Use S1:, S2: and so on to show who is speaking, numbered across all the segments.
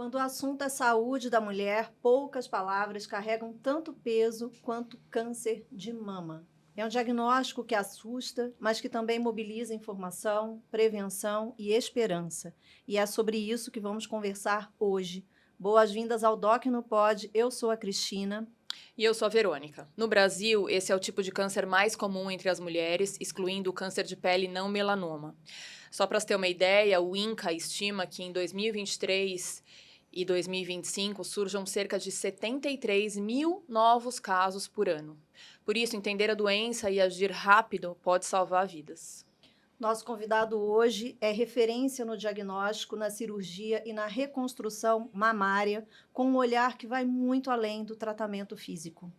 S1: Quando o assunto é saúde da mulher, poucas palavras carregam tanto peso quanto câncer de mama. É um diagnóstico que assusta, mas que também mobiliza informação, prevenção e esperança. E é sobre isso que vamos conversar hoje. Boas-vindas ao Doc no Pod. Eu sou a Cristina.
S2: E eu sou a Verônica. No Brasil, esse é o tipo de câncer mais comum entre as mulheres, excluindo o câncer de pele não melanoma. Só para você ter uma ideia, o INCA estima que em 2023 e 2025 surjam cerca de 73 mil novos casos por ano. Por isso, entender a doença e agir rápido pode salvar vidas.
S1: Nosso convidado hoje é referência no diagnóstico, na cirurgia e na reconstrução mamária, com um olhar que vai muito além do tratamento físico.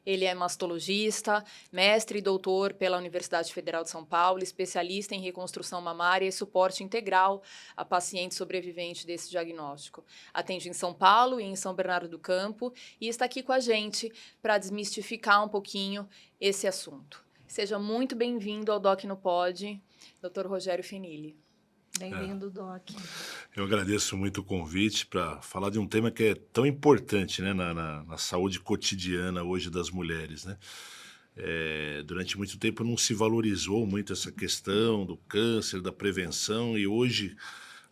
S2: Ele é mastologista, mestre e doutor pela Universidade Federal de São Paulo, especialista em reconstrução mamária e suporte integral a pacientes sobreviventes desse diagnóstico. Atende em São Paulo e em São Bernardo do Campo e está aqui com a gente para desmistificar um pouquinho esse assunto. Seja muito bem-vindo ao Doc no Pod, Dr. Rogério Fenili.
S1: Bem-vindo, Doc.
S3: Eu agradeço muito o convite para falar de um tema que é tão importante, né, na saúde cotidiana hoje das mulheres, né? Durante muito tempo não se valorizou muito essa questão do câncer, da prevenção, e hoje,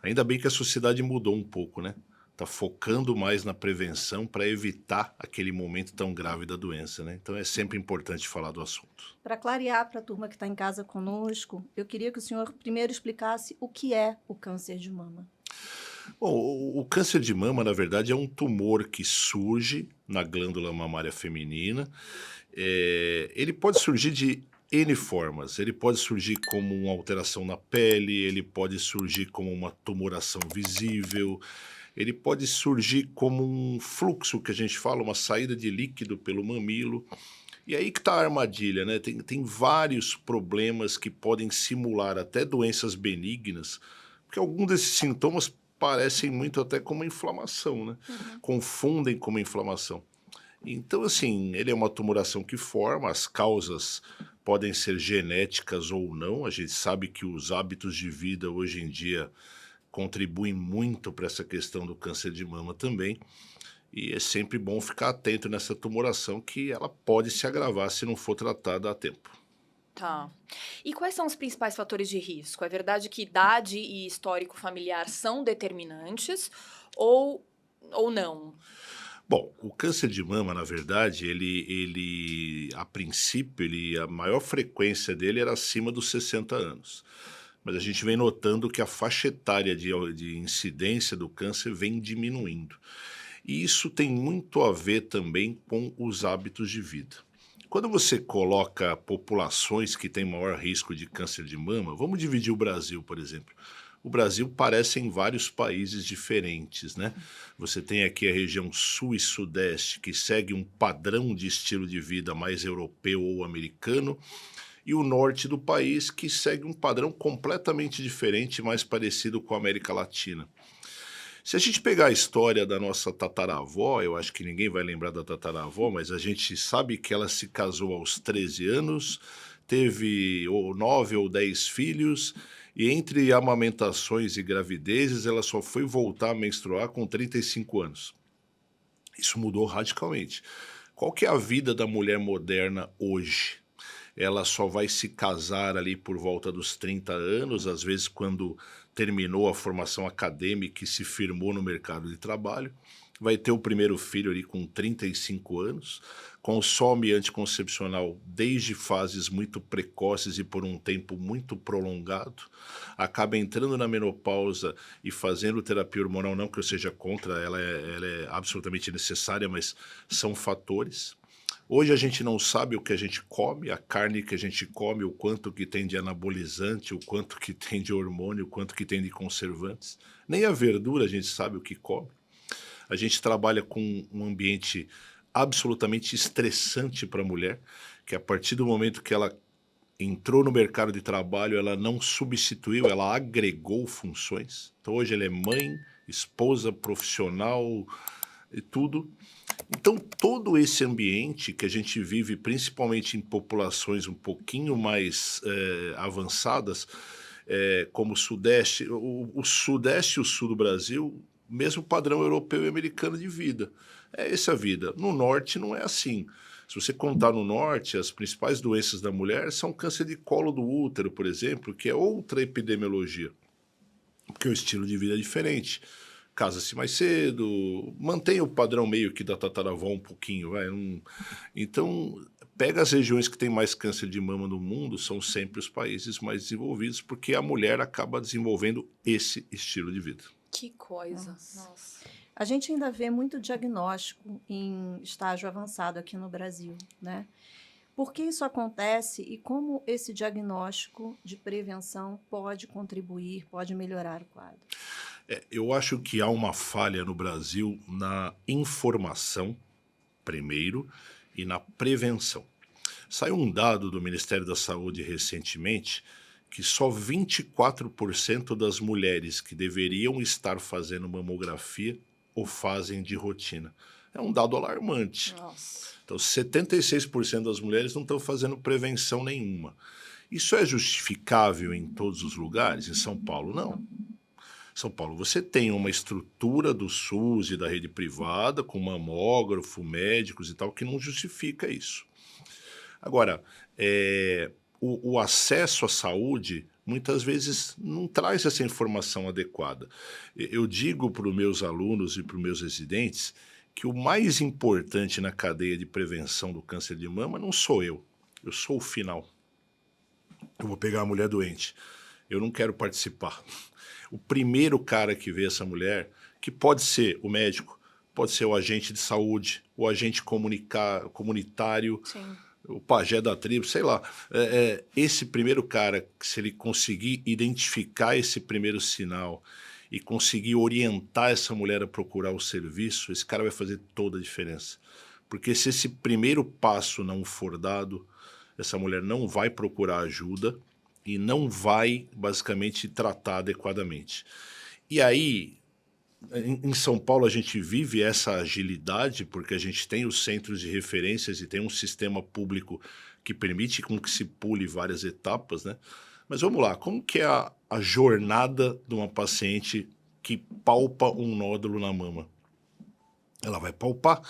S3: ainda bem que a sociedade mudou um pouco, né? Está focando mais na prevenção para evitar aquele momento tão grave da doença, né? Então é sempre importante falar do assunto.
S1: Para clarear para a turma que está em casa conosco, eu queria que o senhor primeiro explicasse o que é o câncer de mama.
S3: Bom, o câncer de mama, na verdade, é um tumor que surge na glândula mamária feminina. Ele pode surgir de N formas. Ele pode surgir como uma alteração na pele, ele pode surgir como uma tumoração visível, ele pode surgir como um fluxo, que a gente fala, uma saída de líquido pelo mamilo. E aí que está a armadilha, né? Tem vários problemas que podem simular até doenças benignas, porque alguns desses sintomas parecem muito até como inflamação, né? Confundem como inflamação. Então, assim, ele é uma tumoração que forma, as causas podem ser genéticas ou não. A gente sabe que os hábitos de vida hoje em dia contribuem muito para essa questão do câncer de mama também. E é sempre bom ficar atento nessa tumoração, que ela pode se agravar se não for tratada a tempo.
S2: Tá. E quais são os principais fatores de risco? É verdade que idade e histórico familiar são determinantes ou não?
S3: Bom, o câncer de mama, na verdade, a princípio, a maior frequência dele era acima dos 60 anos. Mas a gente vem notando que a faixa etária de incidência do câncer vem diminuindo. E isso tem muito a ver também com os hábitos de vida. Quando você coloca populações que têm maior risco de câncer de mama, vamos dividir o Brasil, por exemplo. O Brasil parece em vários países diferentes, né? Você tem aqui a região sul e sudeste, que segue um padrão de estilo de vida mais europeu ou americano, e o norte do país, que segue um padrão completamente diferente, mais parecido com a América Latina. Se a gente pegar a história da nossa tataravó, eu acho que ninguém vai lembrar da tataravó, mas a gente sabe que ela se casou aos 13 anos, teve 9 ou 10 filhos, e entre amamentações e gravidezes, ela só foi voltar a menstruar com 35 anos. Isso mudou radicalmente. Qual que é a vida da mulher moderna hoje? Ela só vai se casar ali por volta dos 30 anos, às vezes quando terminou a formação acadêmica e se firmou no mercado de trabalho. Vai ter o primeiro filho ali com 35 anos, consome anticoncepcional desde fases muito precoces e por um tempo muito prolongado, acaba entrando na menopausa e fazendo terapia hormonal, não que eu seja contra, ela é absolutamente necessária, mas são fatores. Hoje a gente não sabe o que a gente come, a carne que a gente come, o quanto que tem de anabolizante, o quanto que tem de hormônio, o quanto que tem de conservantes. Nem a verdura a gente sabe o que come. A gente trabalha com um ambiente absolutamente estressante para a mulher, que a partir do momento que ela entrou no mercado de trabalho, ela não substituiu, ela agregou funções. Então hoje ela é mãe, esposa, profissional e tudo. Então, todo esse ambiente que a gente vive, principalmente em populações um pouquinho mais avançadas, como o Sudeste, o Sudeste e o Sul do Brasil mesmo padrão europeu e americano de vida. É essa a vida. No norte não é assim. Se você contar no norte, as principais doenças da mulher são câncer de colo do útero, por exemplo, que é outra epidemiologia, porque o estilo de vida é diferente. Casa-se mais cedo, mantém o padrão meio que da tataravó um pouquinho. Então, pega as regiões que têm mais câncer de mama no mundo, são sempre os países mais desenvolvidos, porque a mulher acaba desenvolvendo esse estilo de vida.
S2: Que coisa.
S1: Nossa. A gente ainda vê muito diagnóstico em estágio avançado aqui no Brasil, né? Por que isso acontece e como esse diagnóstico de prevenção pode contribuir, pode melhorar o quadro?
S3: Eu acho que há uma falha no Brasil na informação, primeiro, e na prevenção. Saiu um dado do Ministério da Saúde recentemente que só 24% das mulheres que deveriam estar fazendo mamografia o fazem de rotina. É um dado alarmante.
S2: Nossa.
S3: Então, 76% das mulheres não estão fazendo prevenção nenhuma. Isso é justificável em todos os lugares? Em São Paulo, não. Em São Paulo, você tem uma estrutura do SUS e da rede privada, com mamógrafo, médicos e tal, que não justifica isso. Agora, o acesso à saúde muitas vezes não traz essa informação adequada. Eu digo para os meus alunos e para os meus residentes que o mais importante na cadeia de prevenção do câncer de mama não sou eu sou o final. Eu vou pegar a mulher doente, eu não quero participar. O primeiro cara que vê essa mulher, que pode ser o médico, pode ser o agente de saúde, o agente comunitário,
S2: Sim.
S3: O pajé da tribo, sei lá. Esse primeiro cara, se ele conseguir identificar esse primeiro sinal e conseguir orientar essa mulher a procurar o serviço, esse cara vai fazer toda a diferença. Porque se esse primeiro passo não for dado, essa mulher não vai procurar ajuda e não vai, basicamente, tratar adequadamente. E aí, em São Paulo, a gente vive essa agilidade porque a gente tem os centros de referências e tem um sistema público que permite com que se pule várias etapas, né? Mas vamos lá, como que é a jornada de uma paciente que palpa um nódulo na mama? Ela vai palpar,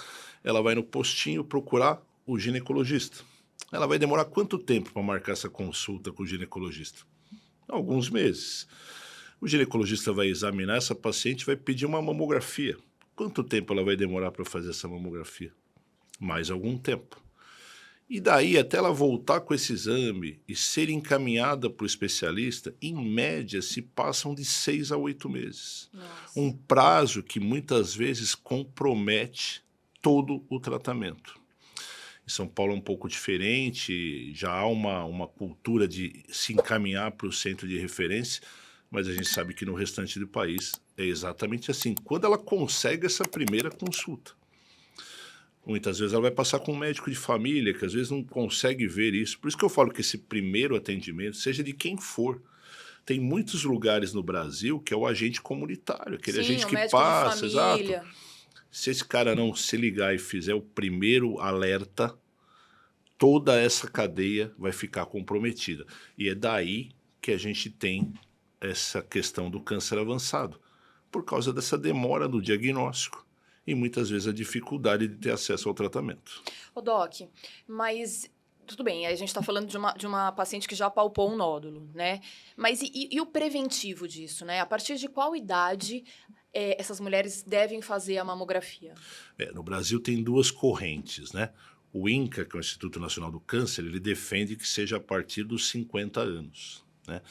S3: ela vai no postinho procurar o ginecologista. Ela vai demorar quanto tempo para marcar essa consulta com o ginecologista? Alguns meses. O ginecologista vai examinar essa paciente e vai pedir uma mamografia. Quanto tempo ela vai demorar para fazer essa mamografia? Mais algum tempo. E daí, até ela voltar com esse exame e ser encaminhada para o especialista, em média, se passam de 6 a 8 meses.
S2: Nossa.
S3: Um prazo que muitas vezes compromete todo o tratamento. Em São Paulo é um pouco diferente, já há uma cultura de se encaminhar para o centro de referência, mas a gente sabe que no restante do país é exatamente assim. Quando ela consegue essa primeira consulta, muitas vezes ela vai passar com um médico de família, que às vezes não consegue ver isso. Por isso que eu falo que esse primeiro atendimento, seja de quem for, tem muitos lugares no Brasil que é o agente comunitário, aquele
S2: Sim,
S3: agente
S2: o
S3: que
S2: médico
S3: passa,
S2: de família.
S3: exato. Se esse cara não se ligar e fizer o primeiro alerta, toda essa cadeia vai ficar comprometida. E é daí que a gente tem essa questão do câncer avançado, por causa dessa demora do diagnóstico e muitas vezes a dificuldade de ter acesso ao tratamento.
S2: Ô, Doc, mas tudo bem, a gente está falando de uma paciente que já palpou um nódulo, né? Mas e o preventivo disso, né? A partir de qual idade essas mulheres devem fazer a mamografia?
S3: No Brasil tem duas correntes, né? O INCA, que é o Instituto Nacional do Câncer, ele defende que seja a partir dos 50 anos, né?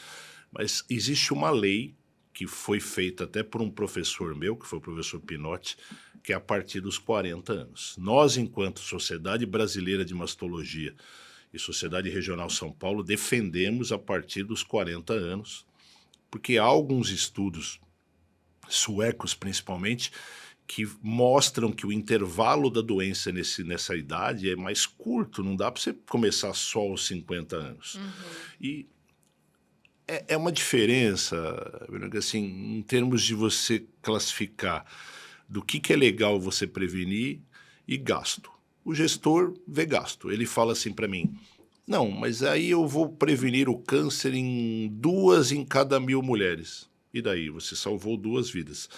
S3: Mas existe uma lei que foi feita até por um professor meu, que foi o professor Pinotti, que é a partir dos 40 anos. Nós, enquanto Sociedade Brasileira de Mastologia e Sociedade Regional São Paulo, defendemos a partir dos 40 anos, porque há alguns estudos, suecos principalmente, que mostram que o intervalo da doença nessa idade é mais curto, não dá para você começar só aos 50 anos.
S2: Uhum.
S3: E é uma diferença, assim, em termos de você classificar do que é legal você prevenir e gasto. O gestor vê gasto. Ele fala assim para mim, não, mas aí eu vou prevenir o câncer em 2 em cada 1.000 mulheres. E daí? Você salvou 2 vidas.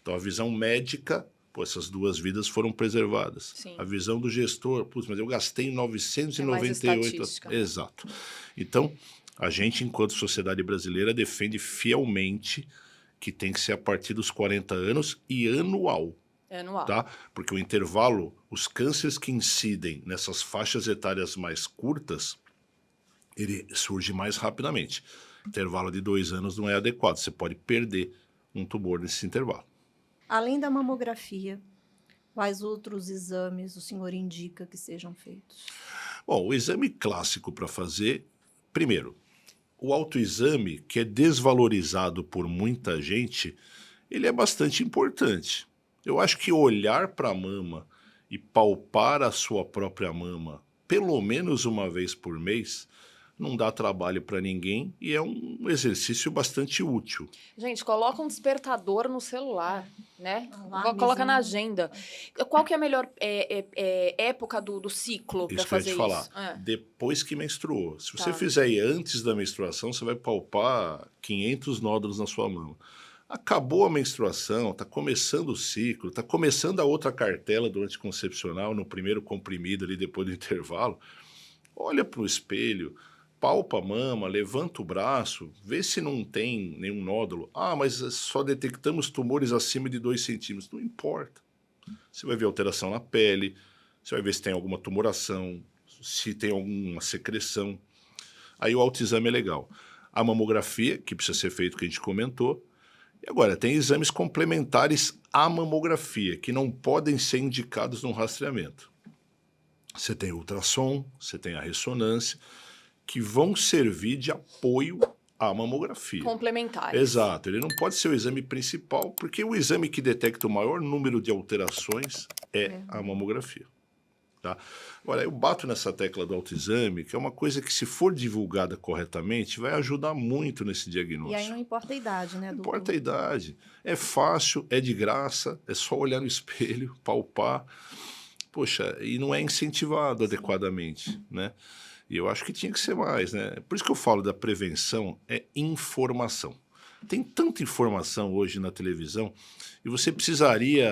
S3: Então, a visão médica, pô, essas 2 vidas foram preservadas.
S2: Sim.
S3: A visão do gestor, putz, mas eu gastei
S2: É mais
S3: 998.
S2: estatística.
S3: Exato. Então, a gente, enquanto sociedade brasileira, defende fielmente que tem que ser a partir dos 40 anos e anual.
S2: Anual.
S3: Tá? Porque o intervalo, os cânceres que incidem nessas faixas etárias mais curtas, ele surge mais rapidamente. Intervalo de 2 anos não é adequado, você pode perder um tumor nesse intervalo.
S1: Além da mamografia, quais outros exames o senhor indica que sejam feitos?
S3: Bom, o exame clássico para fazer, primeiro, o autoexame, que é desvalorizado por muita gente, ele é bastante importante. Eu acho que olhar para a mama e palpar a sua própria mama, pelo menos uma vez por mês, não dá trabalho para ninguém e é um exercício bastante útil.
S2: Gente, coloca um despertador no celular, né?
S1: Alarmezinho.
S2: Coloca na agenda. Qual que é a melhor época do ciclo para
S3: Isso que eu ia
S2: fazer
S3: te falar.
S2: isso?
S3: Depois que menstruou. Se você
S2: Tá.
S3: fizer aí antes da menstruação, você vai palpar 500 nódulos na sua mama. Acabou a menstruação, está começando o ciclo, está começando a outra cartela do anticoncepcional no primeiro comprimido ali depois do intervalo. Olha para o espelho, palpa a mama, levanta o braço, vê se não tem nenhum nódulo. Ah, mas só detectamos tumores acima de 2 centímetros. Não importa. Você vai ver alteração na pele, você vai ver se tem alguma tumoração, se tem alguma secreção. Aí o autoexame é legal. A mamografia, que precisa ser feito, que a gente comentou. E agora, tem exames complementares à mamografia, que não podem ser indicados no rastreamento. Você tem o ultrassom, você tem a ressonância, que vão servir de apoio à mamografia.
S2: Complementares.
S3: Exato, ele não pode ser o exame principal, porque o exame que detecta o maior número de alterações é a mamografia. Tá? Agora, eu bato nessa tecla do autoexame, que é uma coisa que, se for divulgada corretamente, vai ajudar muito nesse diagnóstico.
S1: E aí não importa a idade, né,
S3: Não
S1: doutor?
S3: importa a idade. É fácil, é de graça, é só olhar no espelho, palpar. Poxa, e não é incentivado adequadamente, né? E eu acho que tinha que ser mais, né? Por isso que eu falo da prevenção, é informação. Tem tanta informação hoje na televisão e você precisaria,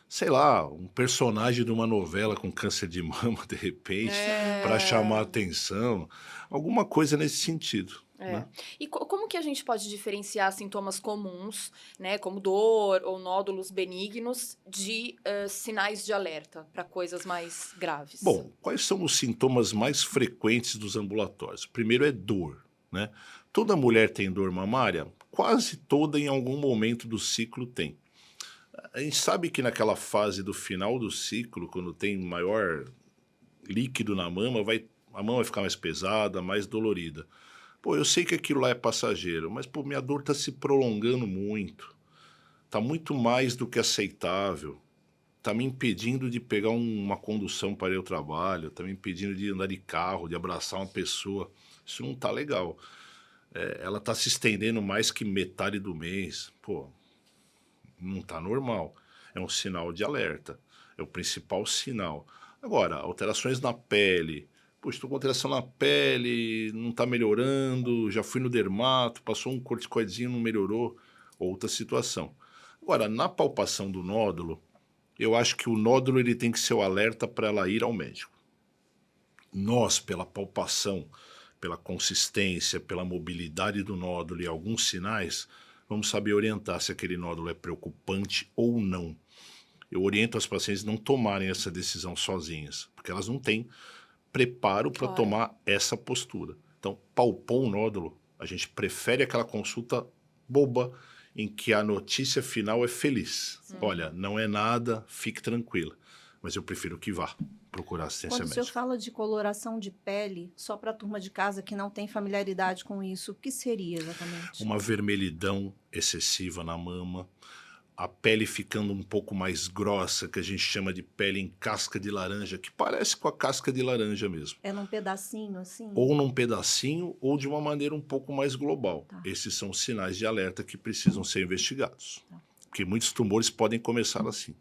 S3: sei lá, um personagem de uma novela com câncer de mama, de repente, para chamar a atenção. Alguma coisa nesse sentido. Né?
S2: E como que a gente pode diferenciar sintomas comuns, né, como dor ou nódulos benignos, de sinais de alerta para coisas mais graves?
S3: Bom, quais são os sintomas mais frequentes dos ambulatórios? Primeiro é dor, né? Toda mulher tem dor mamária? Quase toda em algum momento do ciclo tem. A gente sabe que naquela fase do final do ciclo, quando tem maior líquido na mama, a mama vai ficar mais pesada, mais dolorida. Pô, eu sei que aquilo lá é passageiro, mas pô, minha dor está se prolongando muito. Está muito mais do que aceitável. Está me impedindo de pegar uma condução para ir ao trabalho, está me impedindo de andar de carro, de abraçar uma pessoa. Isso não está legal. Ela está se estendendo mais que metade do mês. Pô, não está normal. É um sinal de alerta. É o principal sinal. Agora, alterações na pele. Poxa, estou com alteração na pele, não está melhorando, já fui no dermato, passou um corticoidezinho, não melhorou. Outra situação. Agora, na palpação do nódulo, eu acho que o nódulo ele tem que ser o alerta para ela ir ao médico. Nós, pela palpação, pela consistência, pela mobilidade do nódulo e alguns sinais, vamos saber orientar se aquele nódulo é preocupante ou não. Eu oriento as pacientes a não tomarem essa decisão sozinhas, porque elas não têm preparo para tomar essa postura. Então, palpou um nódulo, a gente prefere aquela consulta boba, em que a notícia final é feliz. Olha, não é nada, fique tranquila. Mas eu prefiro que vá procurar assistência
S1: Quando o
S3: médica.
S1: senhor fala de coloração de pele, só para a turma de casa que não tem familiaridade com isso, o que seria exatamente?
S3: Uma vermelhidão excessiva na mama, a pele ficando um pouco mais grossa, que a gente chama de pele em casca de laranja, que parece com a casca de laranja mesmo.
S1: É num pedacinho assim?
S3: Ou num pedacinho, ou de uma maneira um pouco mais global.
S1: Tá.
S3: Esses são os sinais de alerta que precisam ser investigados.
S1: Tá.
S3: Porque muitos tumores podem começar assim.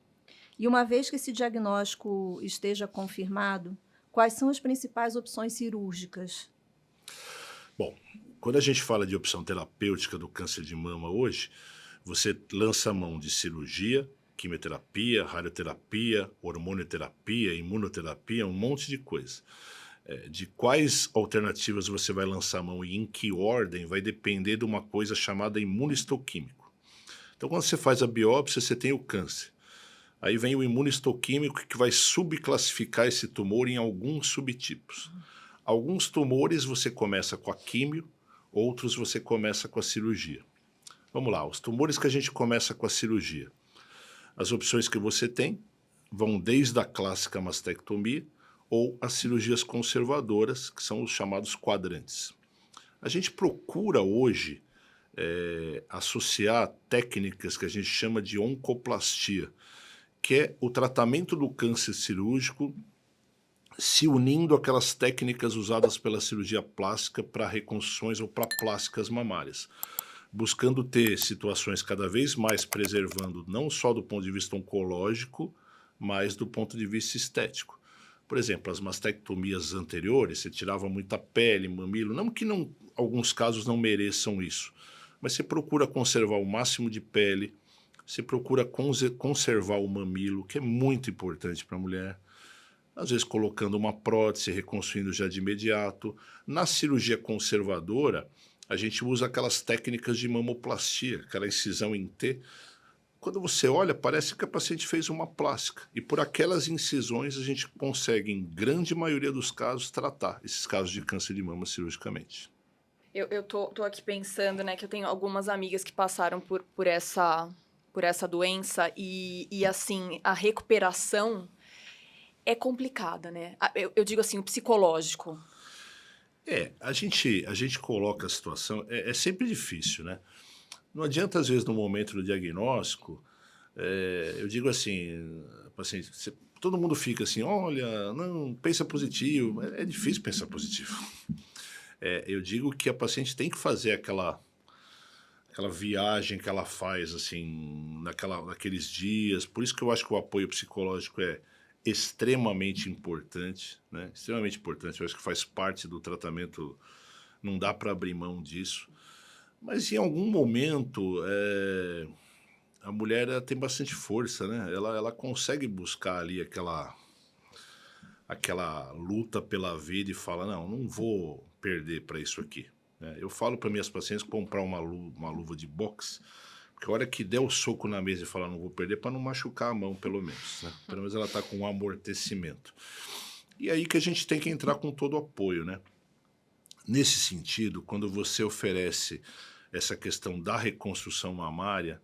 S1: E uma vez que esse diagnóstico esteja confirmado, quais são as principais opções cirúrgicas?
S3: Bom, quando a gente fala de opção terapêutica do câncer de mama hoje, Você lança a mão de cirurgia, quimioterapia, radioterapia, hormonioterapia, imunoterapia, um monte de coisa. De quais alternativas você vai lançar a mão e em que ordem vai depender de uma coisa chamada imunistoquímico. Então, quando você faz a biópsia, você tem o câncer. Aí vem o imunistoquímico que vai subclassificar esse tumor em alguns subtipos. Alguns tumores você começa com a químio, outros você começa com a cirurgia. Vamos lá, os tumores que a gente começa com a cirurgia. As opções que você tem vão desde a clássica mastectomia ou as cirurgias conservadoras, que são os chamados quadrantes. A gente procura hoje associar técnicas que a gente chama de oncoplastia, que é o tratamento do câncer cirúrgico se unindo àquelas técnicas usadas pela cirurgia plástica para reconstruções ou para plásticas mamárias, buscando ter situações cada vez mais preservando não só do ponto de vista oncológico, mas do ponto de vista estético. Por exemplo, as mastectomias anteriores, você tirava muita pele, mamilo, não que alguns casos não mereçam isso, mas você procura conservar o máximo de pele, você procura conservar o mamilo, que é muito importante para a mulher, às vezes colocando uma prótese, reconstruindo já de imediato. Na cirurgia conservadora, a gente usa aquelas técnicas de mamoplastia, aquela incisão em T. Quando você olha, parece que a paciente fez uma plástica. E por aquelas incisões a gente consegue, em grande maioria dos casos, tratar esses casos de câncer de mama cirurgicamente.
S2: Eu tô aqui pensando, né, que eu tenho algumas amigas que passaram por essa doença e assim, a recuperação é complicada, né? Eu digo assim, o psicológico.
S3: A gente coloca a situação, é sempre difícil, né? Não adianta, às vezes, no momento do diagnóstico, eu digo assim, paciente, todo mundo fica assim, olha, não, pensa positivo. É difícil pensar positivo. Eu digo que a paciente tem que fazer aquela viagem que ela faz, assim, naqueles dias. Por isso que eu acho que o apoio psicológico é extremamente importante, né? Extremamente importante. Eu acho que faz parte do tratamento, não dá para abrir mão disso. Mas em algum momento a mulher tem bastante força, né? Ela consegue buscar ali aquela luta pela vida e fala, não vou perder para isso aqui. Eu falo para minhas pacientes comprar uma luva de boxe, porque a hora que der o soco na mesa e falar não vou perder, para não machucar a mão, pelo menos. Né? Pelo menos ela está com um amortecimento. E aí que a gente tem que entrar com todo o apoio, né? Nesse sentido, quando você oferece essa questão da reconstrução mamária,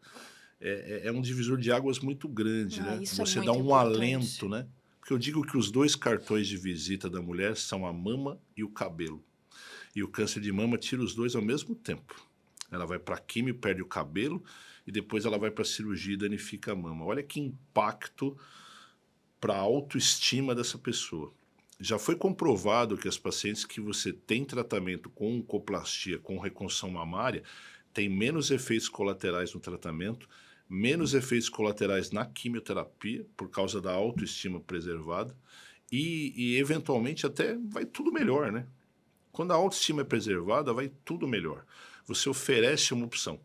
S3: é um divisor de águas muito grande, né? Você dá um alento, né? Porque eu digo que os 2 cartões de visita da mulher são a mama e o cabelo. E o câncer de mama tira os 2 ao mesmo tempo. Ela vai para a quimio, perde o cabelo, e depois ela vai para a cirurgia e danifica a mama. Olha que impacto para a autoestima dessa pessoa. Já foi comprovado que as pacientes que você tem tratamento com oncoplastia, com reconstrução mamária, tem menos efeitos colaterais no tratamento, menos efeitos colaterais na quimioterapia, por causa da autoestima preservada, e eventualmente até vai tudo melhor, né? Quando a autoestima é preservada, vai tudo melhor. Você oferece uma opção.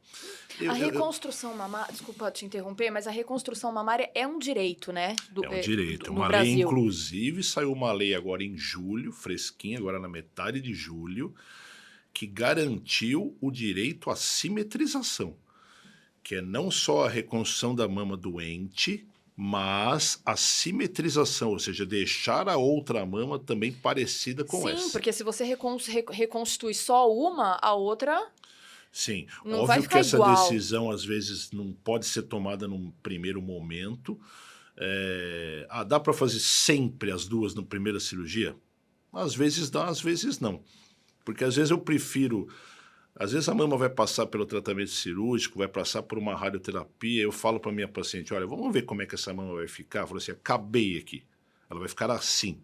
S2: A reconstrução mamária, desculpa te interromper, mas a reconstrução mamária é um direito, né?
S3: É um direito. Uma
S2: Brasil.
S3: lei, inclusive, saiu uma lei agora em julho, fresquinha, agora na metade de julho, que garantiu o direito à simetrização, que é não só a reconstrução da mama doente, mas a simetrização, ou seja, deixar a outra mama também parecida com essa.
S2: Sim, porque se você reconstitui só uma, a outra...
S3: Sim,
S2: não vai
S3: óbvio
S2: ficar
S3: que essa
S2: igual.
S3: decisão às vezes não pode ser tomada num primeiro momento. Dá para fazer sempre as 2 na primeira cirurgia? Às vezes dá, às vezes não. Porque às vezes eu prefiro... Às vezes a mama vai passar pelo tratamento cirúrgico, vai passar por uma radioterapia, eu falo para minha paciente, olha, vamos ver como é que essa mama vai ficar. Eu falo assim, acabei aqui, ela vai ficar assim,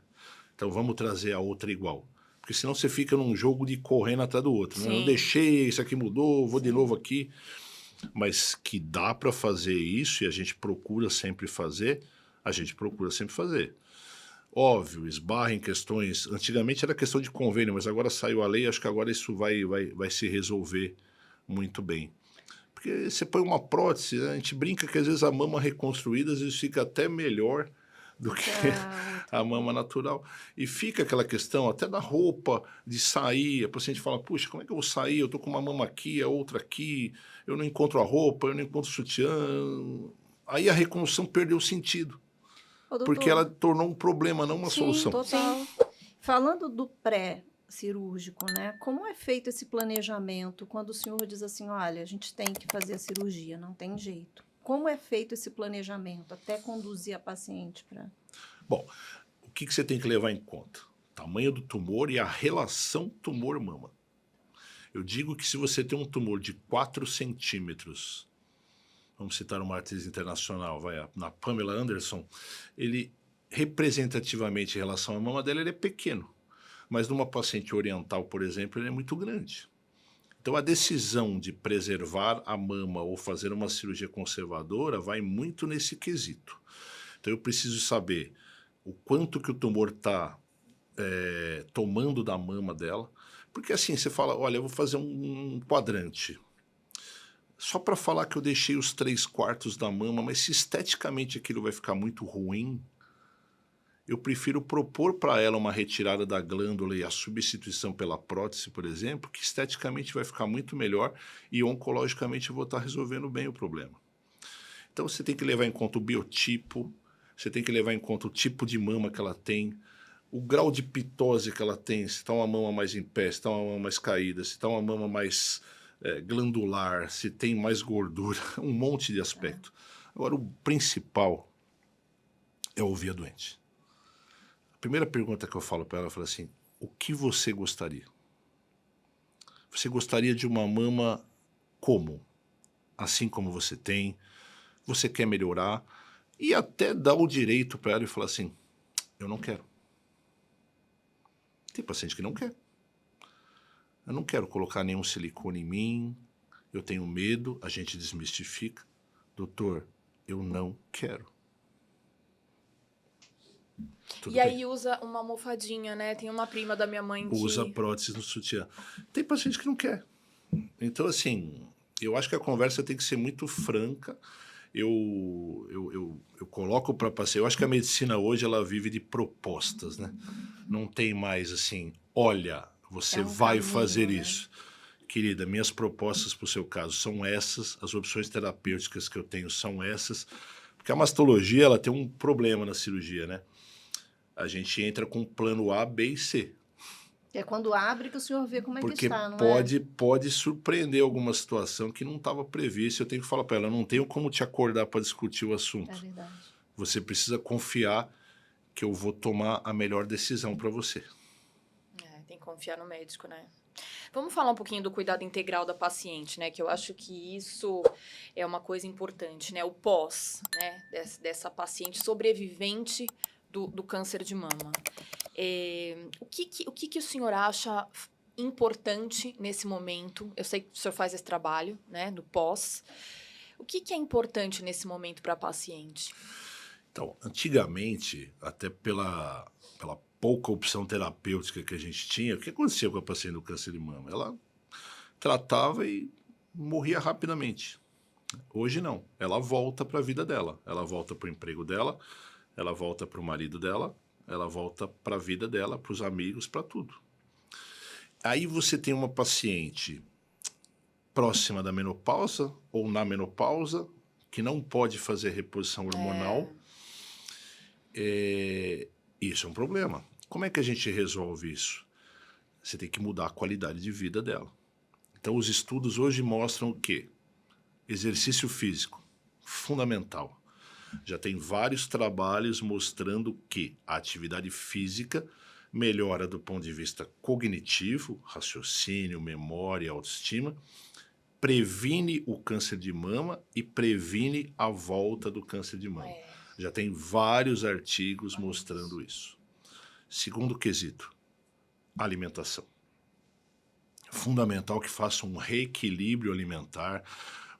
S3: então vamos trazer a outra igual. Porque senão você fica num jogo de correndo atrás do outro. Né? Eu deixei, isso aqui mudou, vou de novo aqui. Mas que dá para fazer isso e a gente procura sempre fazer, a gente procura sempre fazer. Óbvio, esbarra em questões... Antigamente era questão de convênio, mas agora saiu a lei, acho que agora isso vai se resolver muito bem. Porque Porque você põe uma prótese, né? A gente brinca que às vezes a mama reconstruída às vezes fica até melhor do que a mama natural. E fica aquela questão até da roupa, de sair. A paciente fala, puxa, como é que eu vou sair? Eu tô com uma mama aqui, a outra aqui, eu não encontro a roupa, eu não encontro o sutiã. Aí a reconstrução perdeu o sentido.
S1: Ô,
S3: Porque
S1: doutor,
S3: ela tornou um problema, não uma solução.
S1: total. Falando do pré-cirúrgico, né? Como é feito esse planejamento quando o senhor diz assim, olha, a gente tem que fazer a cirurgia, não tem jeito. Como é feito esse planejamento até conduzir a paciente para...
S3: Bom, o que você tem que levar em conta? Tamanho do tumor e a relação tumor-mama. Eu digo que se você tem um tumor de 4 centímetros, vamos citar uma atriz internacional, na Pamela Anderson, ele representativamente em relação à mama dela, ele é pequeno. Mas numa paciente oriental, por exemplo, ele é muito grande. Então a decisão de preservar a mama ou fazer uma cirurgia conservadora vai muito nesse quesito. Então eu preciso saber o quanto que o tumor está tomando da mama dela, porque assim, você fala, olha, eu vou fazer um quadrante, só para falar que eu deixei os 3/4 da mama, mas se esteticamente aquilo vai ficar muito ruim, eu prefiro propor para ela uma retirada da glândula e a substituição pela prótese, por exemplo, que esteticamente vai ficar muito melhor e oncologicamente eu vou estar resolvendo bem o problema. Então você tem que levar em conta o biotipo, você tem que levar em conta o tipo de mama que ela tem, o grau de pitose que ela tem, se está uma mama mais em pé, se está uma mama mais caída, se está uma mama mais glandular, se tem mais gordura, um monte de aspecto. Agora, o principal é ouvir a doente. A primeira pergunta que eu falo para ela, eu falo assim, o que você gostaria? Você gostaria de uma mama como? Assim como você tem? Você quer melhorar? E até dar o direito para ela e falar assim, eu não quero. Tem paciente que não quer. Eu não quero colocar nenhum silicone em mim, eu tenho medo, a gente desmistifica. Doutor, eu não quero. Tudo
S2: E
S3: bem.
S2: aí usa uma almofadinha, né? Tem uma prima da minha mãe que...
S3: Usa prótese no sutiã. Tem paciente que não quer. Então, assim, eu acho que a conversa tem que ser muito franca. Eu coloco para paciente... Eu acho que a medicina hoje, ela vive de propostas, né? Não tem mais, assim, olha, você vai fazer isso. Querida, minhas propostas para o seu caso são essas, as opções terapêuticas que eu tenho são essas, porque a mastologia, ela tem um problema na cirurgia, né? A gente entra com plano A, B e C.
S1: É quando abre que o senhor vê como é
S3: Porque
S1: que está, não
S3: pode surpreender alguma situação que não estava prevista. Eu tenho que falar para ela, eu não tenho como te acordar para discutir o assunto.
S1: É verdade.
S3: Você precisa confiar que eu vou tomar a melhor decisão para você.
S2: Tem que confiar no médico, né? Vamos falar um pouquinho do cuidado integral da paciente, né? Que eu acho que isso é uma coisa importante, né? O pós, né? Dessa paciente sobrevivente do câncer de mama. O que o senhor acha importante nesse momento? Eu sei que o senhor faz esse trabalho, né? Do pós. O que é importante nesse momento para a paciente?
S3: Então, antigamente, até pela pouca opção terapêutica que a gente tinha, o que acontecia com a paciente do câncer de mama? Ela tratava e morria rapidamente. Hoje não. Ela volta para a vida dela. Ela volta para o emprego dela, ela volta para o marido dela, ela volta para a vida dela, para os amigos, para tudo. Aí você tem uma paciente próxima da menopausa ou na menopausa, que não pode fazer reposição hormonal. Isso é um problema. Como é que a gente resolve isso? Você tem que mudar a qualidade de vida dela. Então, os estudos hoje mostram que exercício físico, fundamental. Já tem vários trabalhos mostrando que a atividade física melhora do ponto de vista cognitivo, raciocínio, memória, autoestima, previne o câncer de mama e previne a volta do câncer de mama. Já tem vários artigos mostrando isso. Segundo quesito, alimentação. Fundamental que faça um reequilíbrio alimentar.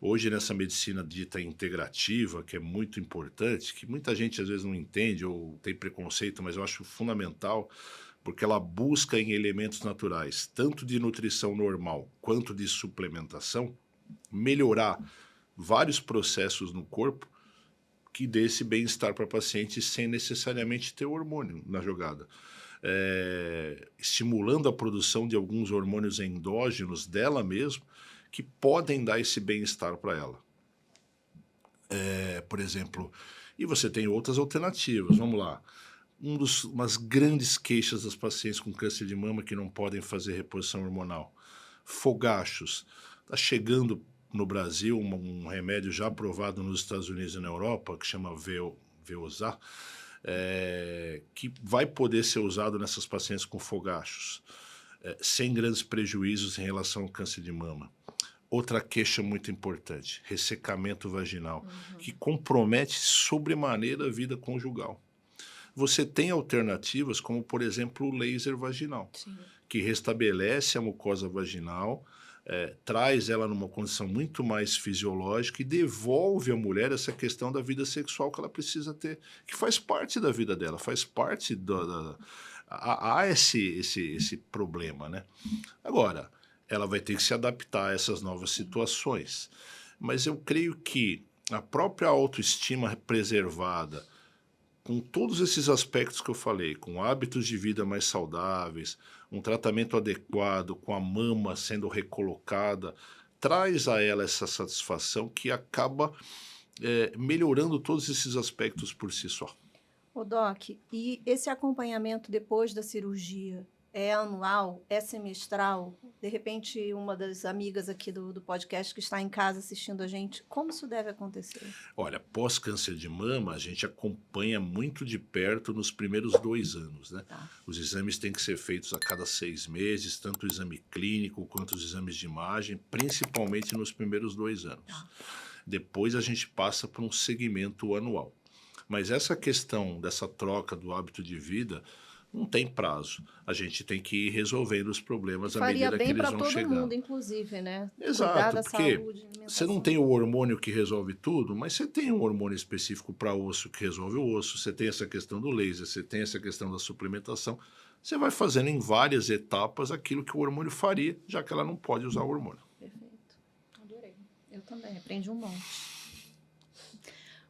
S3: Hoje, nessa medicina dita integrativa, que é muito importante, que muita gente às vezes não entende ou tem preconceito, mas eu acho fundamental, porque ela busca em elementos naturais, tanto de nutrição normal quanto de suplementação, melhorar vários processos no corpo que dê esse bem-estar para a paciente sem necessariamente ter hormônio na jogada. Estimulando a produção de alguns hormônios endógenos dela mesma que podem dar esse bem-estar para ela. Por exemplo, e você tem outras alternativas, vamos lá. Umas grandes queixas das pacientes com câncer de mama que não podem fazer reposição hormonal. Fogachos. Está chegando no Brasil um remédio já aprovado nos Estados Unidos e na Europa, que chama Veozah, que vai poder ser usado nessas pacientes com fogachos, sem grandes prejuízos em relação ao câncer de mama. Outra queixa muito importante, ressecamento vaginal, que compromete sobremaneira a vida conjugal. Você tem alternativas como, por exemplo, o laser vaginal, que restabelece a mucosa vaginal, traz ela numa condição muito mais fisiológica e devolve à mulher essa questão da vida sexual que ela precisa ter, que faz parte da vida dela, faz parte há esse problema, né? Agora, ela vai ter que se adaptar a essas novas situações. Mas eu creio que a própria autoestima preservada, com todos esses aspectos que eu falei, com hábitos de vida mais saudáveis, um tratamento adequado, com a mama sendo recolocada, traz a ela essa satisfação que acaba melhorando todos esses aspectos por si só.
S1: Ô, Doc, e esse acompanhamento depois da cirurgia é anual, é semestral? De repente, uma das amigas aqui do podcast que está em casa assistindo a gente, como isso deve acontecer?
S3: Olha, pós-câncer de mama, a gente acompanha muito de perto nos primeiros 2 anos, né?
S1: Tá.
S3: Os exames têm que ser feitos a cada 6 meses, tanto o exame clínico quanto os exames de imagem, principalmente nos primeiros 2 anos.
S1: Tá.
S3: Depois a gente passa para um segmento anual. Mas essa questão dessa troca do hábito de vida não tem prazo. A gente tem que ir resolvendo os problemas à medida que eles vão chegando.
S1: Faria bem para todo mundo, inclusive, né?
S3: Exato,
S1: Cuidar da
S3: porque
S1: saúde, alimentação.
S3: você não tem o hormônio que resolve tudo, mas você tem um hormônio específico para osso que resolve o osso, você tem essa questão do laser, você tem essa questão da suplementação. Você vai fazendo em várias etapas aquilo que o hormônio faria, já que ela não pode usar o hormônio.
S1: Perfeito. Adorei. Eu também, aprendi um monte.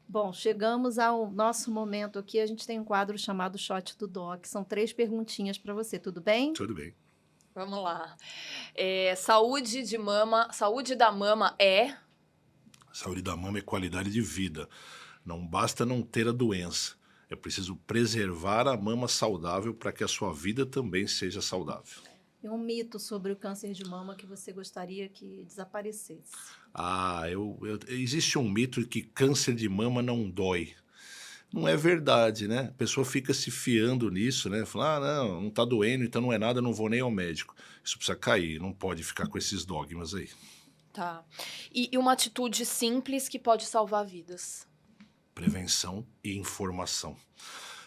S1: Bom, chegamos ao nosso momento aqui. A gente tem um quadro chamado Shot do Doc. São 3 perguntinhas para você, tudo bem?
S3: Tudo bem.
S2: Vamos lá. Saúde da mama é?
S3: Saúde da mama é qualidade de vida. Não basta não ter a doença. É preciso preservar a mama saudável para que a sua vida também seja saudável.
S1: E um mito sobre o câncer de mama que você gostaria que desaparecesse?
S3: Existe um mito que câncer de mama não dói. Não é verdade, né? A pessoa fica se fiando nisso, né? Fala, não tá doendo, então não é nada, não vou nem ao médico. Isso precisa cair, não pode ficar com esses dogmas aí.
S2: Tá. E uma atitude simples que pode salvar vidas?
S3: Prevenção e informação.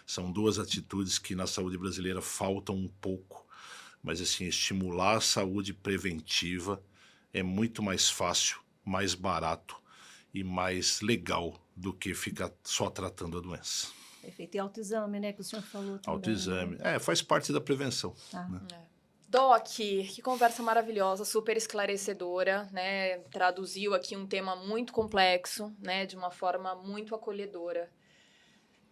S3: São 2 atitudes que na saúde brasileira faltam um pouco. Mas, assim, estimular a saúde preventiva é muito mais fácil, mais barato e mais legal do que ficar só tratando a doença.
S1: Perfeito. E autoexame, né, que o senhor falou também.
S3: Autoexame. Faz parte da prevenção.
S1: Tá.
S3: Né?
S2: Doc, que conversa maravilhosa, super esclarecedora, né? Traduziu aqui um tema muito complexo, né? De uma forma muito acolhedora.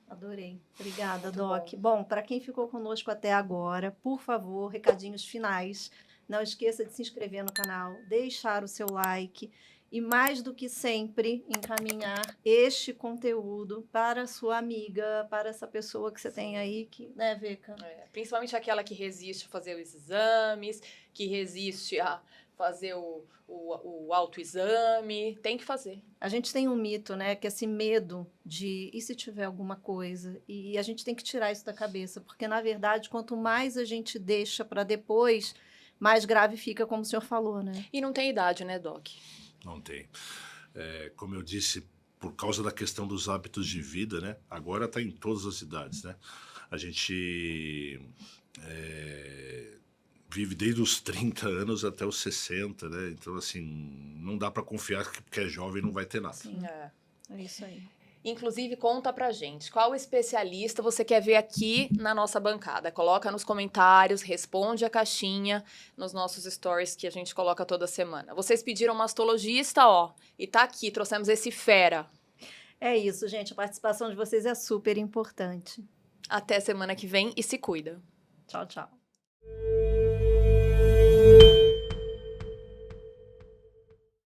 S1: Adorei. Obrigada,
S2: Muito
S1: Doc. Bom, para quem ficou conosco até agora, por favor, recadinhos finais. Não esqueça de se inscrever no canal, deixar o seu like e, mais do que sempre, encaminhar este conteúdo para a sua amiga, para essa pessoa que você tem aí, que, né, Veca?
S2: Principalmente aquela que resiste a fazer os exames, que resiste a fazer o autoexame, tem que fazer.
S1: A gente tem um mito, né, que é esse medo de, e se tiver alguma coisa? E a gente tem que tirar isso da cabeça, porque, na verdade, quanto mais a gente deixa para depois, mais grave fica, como o senhor falou, né?
S2: E não tem idade, né, Doc?
S3: Não tem. Como eu disse, por causa da questão dos hábitos de vida, né, agora está em todas as idades, né? A gente vive desde os 30 anos até os 60, né? Então, assim, não dá para confiar que porque é jovem não vai ter nada.
S1: Sim, é isso aí.
S2: Inclusive, conta pra gente, qual especialista você quer ver aqui na nossa bancada? Coloca nos comentários, responde a caixinha nos nossos stories que a gente coloca toda semana. Vocês pediram mastologista, ó, e tá aqui, trouxemos esse fera.
S1: É isso, gente. A participação de vocês é super importante.
S2: Até semana que vem e se cuida.
S1: Tchau, tchau.